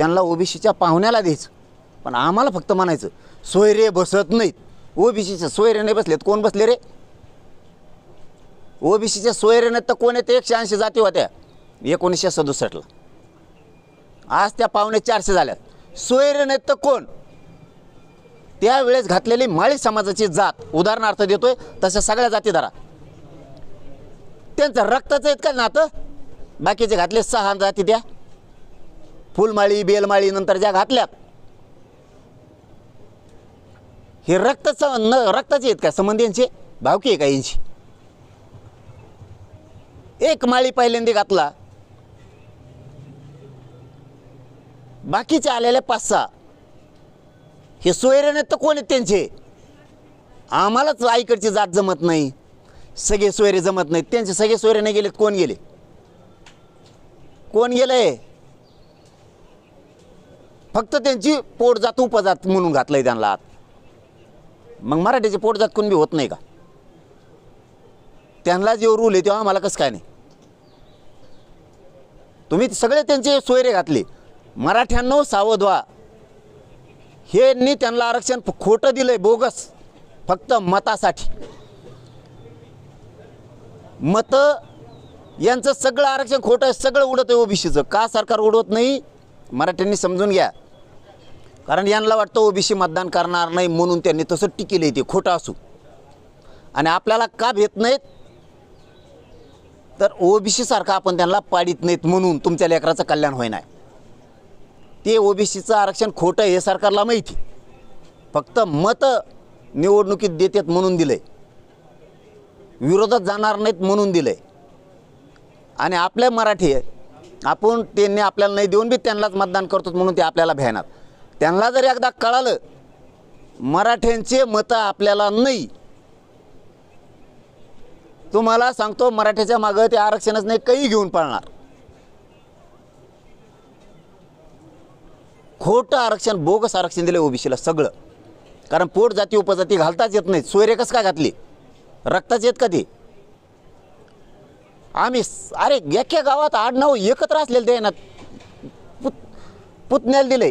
त्यांना ओबीसीच्या पाहुण्याला द्यायचं, पण आम्हाला फक्त म्हणायचं सोयरे बसत नाहीत. ओबीसीच्या सोयरे नाही बसलेत, कोण बसले रे? ओबीसीच्या सोयरे नाहीत तर कोण येते? 180 जाती होत्या 1967ला. आज त्या पावणे 400 झाल्यात. सोयरे नाहीत तर कोण? त्यावेळेस घातलेली माळी समाजाची जात, उदाहरणार्थ देतोय, तशा सगळ्या जाती धरा, त्यांचं रक्ताचं आहेत का नातं? बाकीचे घातले 6 जाती, त्या फुलमाळी बेलमाळी नंतर ज्या घातल्यात, हे रक्ताचे आहेत का संबंध यांचे? भावकी आहे का यांची? एक माळी पहिल्यांदा घातला, बाकीचे आलेले 5-6 हे सोयरे नाहीत तर कोण आहेत त्यांचे? आम्हालाच आईकडची जात जमत नाही, सगळे सोयरे जमत नाहीत. त्यांचे सगळे सोयरे नाही गेलेत, कोण गेले? कोण गेलंय? फक्त त्यांची पोटजात उपजात म्हणून घातलंय त्यांना आत. मग मराठीचे पोटजात कोण बी होत नाही का? त्यांना जेव्हा रूल आहे तेव्हा आम्हाला कसं काय नाही? तुम्ही सगळे त्यांचे सोयरे घातले. मराठ्यांनो सावध व्हा, हे त्यांना आरक्षण खोटं दिलंय, बोगस, फक्त मतासाठी. मत यांचं सगळं आरक्षण खोटं आहे, सगळं उडत आहे ओबीसीचं. का सरकार उडवत नाही? मराठ्यांनी समजून घ्या. कारण यांना वाटतं ओबीसी मतदान करणार नाही म्हणून त्यांनी तसं टिकेलं आहे, ते खोटं असू. आणि आपल्याला का भेट नाहीत? तर ओबीसी सारखं आपण त्यांना पाडीत नाहीत म्हणून तुमच्या लेकराचं कल्याण होईना. ते ओबीसीचं आरक्षण खोटं हे सरकारला माहिती, फक्त मत निवडणुकीत देतात म्हणून दिलंय, विरोधात जाणार नाहीत म्हणून दिलंय. आणि आपले मराठी आपण त्यांनी आपल्याला नाही देऊन बी त्यांनाच मतदान करतो म्हणून ते आपल्याला भ्यानात. त्यांना जर एकदा कळालं मराठ्यांचे मतं आपल्याला नाही, तुम्हाला सांगतो मराठ्याच्या मागं ते आरक्षणच नाही, काही घेऊन पळणार. खोटं आरक्षण, बोगस आरक्षण दिलं ओबीसीला सगळं. कारण पोट जाती उपजाती घालताच येत नाहीत. सोयरे कसं काय घातली? रक्ताचे आहेत का ते? आम्ही अरे एका गावात 8-9 एकत्र असलेले ते ना पुतण्याला दिले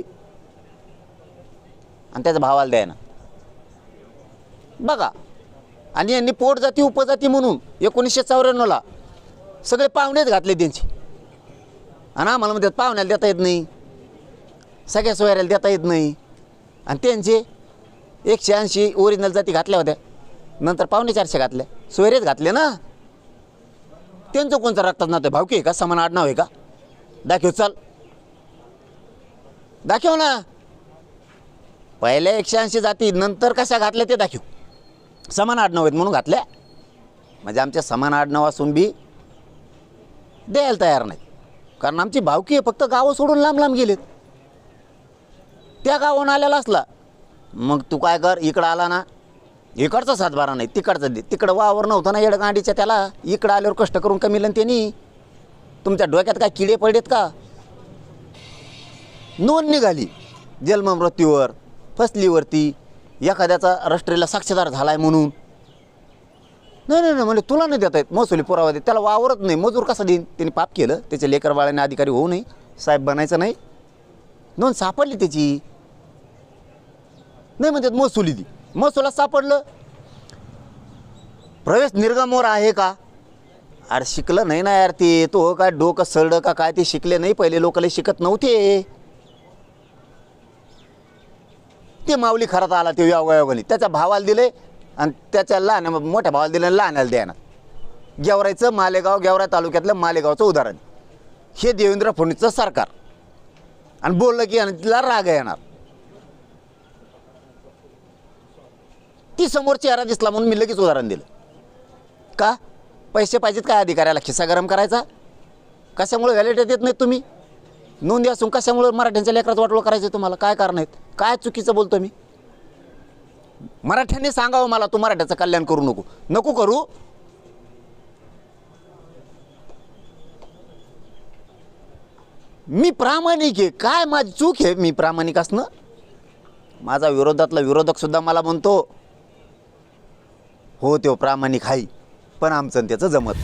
आणि त्याच्या भावाला द्यायना बघा. आणि यांनी पोट जाती उपजाती म्हणून 1994ला सगळे पाहुणेच घातले त्यांचे. आणि आम्हाला म्हणतात पाहुण्याला देता येत नाही, सगळ्या सोयऱ्याला देता येत नाही. आणि त्यांचे 180 ओरिजिनल जाती घातल्या होत्या, नंतर 450 घातल्या, सोयरेच घातले ना. त्यांचं कोणतं रक्तात नातं? भावकी आहे का? समान आडनाव आहे का? दाखव, चल दाखव ना. पहिल्या 180 जाती नंतर कशा घातल्या ते दाखव. समान आडनाव आहेत म्हणून घातल्या. म्हणजे आमच्या समान आडनाव असून बी द्यायला तयार नाही. कारण आमची भावकी आहे, फक्त गावं सोडून लांब लांब गेलेत. त्या गावाहून आलेला असला मग तू काय कर, इकडं आला ना, इकडचा 7-12 नाही, तिकडचं दे. तिकडं वावर नव्हतं ना येडगांडीच्या त्याला, इकडं आल्यावर कष्ट करून कमीलं त्यांनी. तुमच्या डोक्यात काय किडे पडलेत का? नोंद निघाली जन्ममृत्यूवर, फसलीवरती, एखाद्याचा रजिस्ट्रीला साक्षीदार झालाय म्हणून. नाही नाही नाही म्हणजे तुला नाही देता येत, महसुली पुरावा दे. त्याला वावरत नाही, मजूर कसा देईन? त्यांनी पाप केलं, त्याच्या लेकर बाळाने अधिकारी होऊ नये, साहेब बनायचं नाही. नोंद सापडली त्याची, नाही म्हणतात महसुली दी. महसुला सापडलं. प्रवेश निर्गमवर आहे का? अरे शिकलं नाही ना यार ते. तो काय डोकं सरडं का काय, ते शिकले नाही. पहिले लोकांना शिकत नव्हते. ते माऊली खरात आला ते योगायोगाने, त्याच्या भावाला दिले आणि त्याच्या लहान मोठ्या भावाला दिले, लहानाला द्यायना. गेवरायचं मालेगाव, गेवराई तालुक्यातलं मालेगावचं उदाहरण. हे देवेंद्र फडणवीसचं सरकार. आणि बोललं की आणि तिला राग येणार. ती समोर चेहरा दिसला म्हणून मी लगेच उदाहरण दिलं. का? पैसे पाहिजेत काय अधिकाऱ्याला खिस्सा गरम करायचा? कशामुळे व्हॅलिडेट देत नाहीत तुम्ही? नोंदी असून कशामुळे मराठ्यांच्या लेकरात वाटोळं करायचं तुम्हाला? काय कारण आहेत? काय चुकीचं बोलतो मी? मराठ्यांनी सांगावं मला, तू मराठ्याचं कल्याण करू नको. नको करू. मी प्रामाणिक आहे. काय माझी चूक आहे मी प्रामाणिक असणं? माझा विरोधातला विरोधक सुद्धा मला म्हणतो हो तो प्रामाणिक आहे, पण आमचं त्याचं जमत.